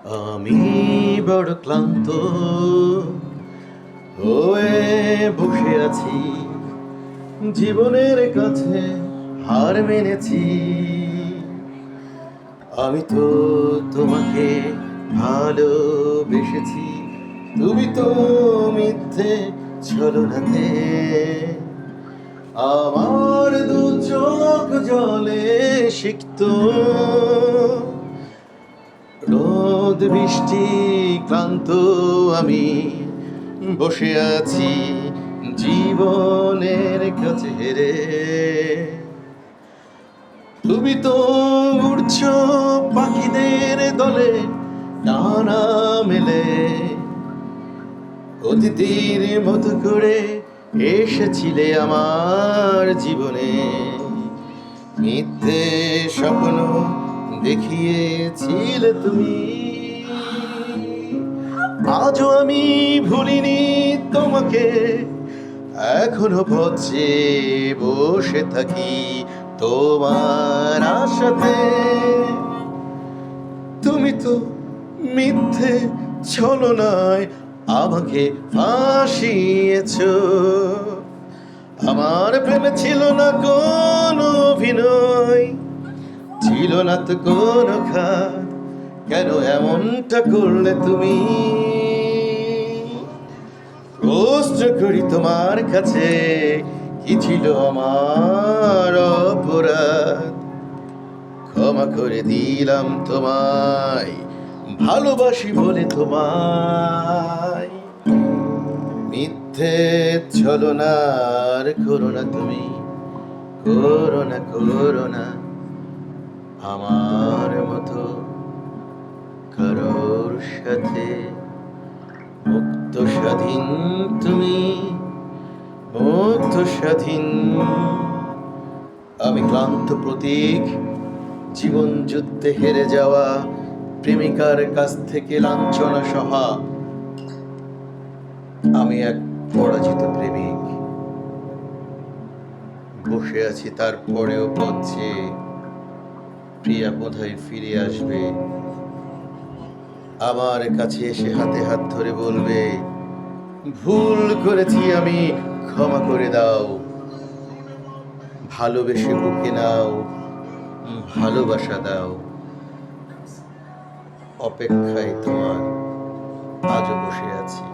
আমি বড় ক্লান্ত হয়ে বসে আছি, জীবনের কাছে হার মেনেছি। আমি তো তোমাকে ভালোবেসেছি, তুমি তো মিথ্যে ছলনাতে আমার দু চোখ জলে সিক্ত। রোদ বৃষ্টি ক্লান্ত আমি বসে আছি জীবনের কাছে হেরে। তুমি তো উড়ছো পাখিদের দলে ডানা মেলে, অতিথির মতো করে এসেছিলে আমার জীবনে। মিথ্যে স্বপ্ন দেখিয়েছিলে তুমি, আজও আমি ভুলিনি তোমাকে। এখনো পথে বসে থাকি তোমার আশাতে। তুমি তো মিথ্যে ছলনায় আমাকে ফাঁসিয়েছ। আমার প্রেমে ছিল না কোনো অভিনয়, ছিল না তো কোনো খাত। কেন এমনটা করলে তুমি? প্রশ্ন করি তোমার কাছে, কি ছিল আমার অপরাধ? ক্ষমা করে দিলাম তোমায়, ভালোবাসি বলে তোমায়। মিথ্যে ছলনার করো না তুমি, করো না, করো না আমার মতো কারোর সাথে। মুক্ত স্বাধীন তুমি, মুক্ত স্বাধীন। আমি ক্লান্ত প্রতীক, জীবন যুদ্ধে হেরে যাওয়া প্রেমিকার কাছ থেকে লাঞ্ছনা সহা। আমি এক পরাজিত প্রেমিক, বসে আছি তারপরেও পথে। প্রিয়া বোধহয় ফিরে আসবে, আমার কাছে এসে হাতে হাত ধরে বলবে, ভুল করেছি আমি, ক্ষমা করে দাও। ভালোবেসে বুকে নাও, ভালোবাসা দাও। অপেক্ষায় তোমার আজও বসে আছি।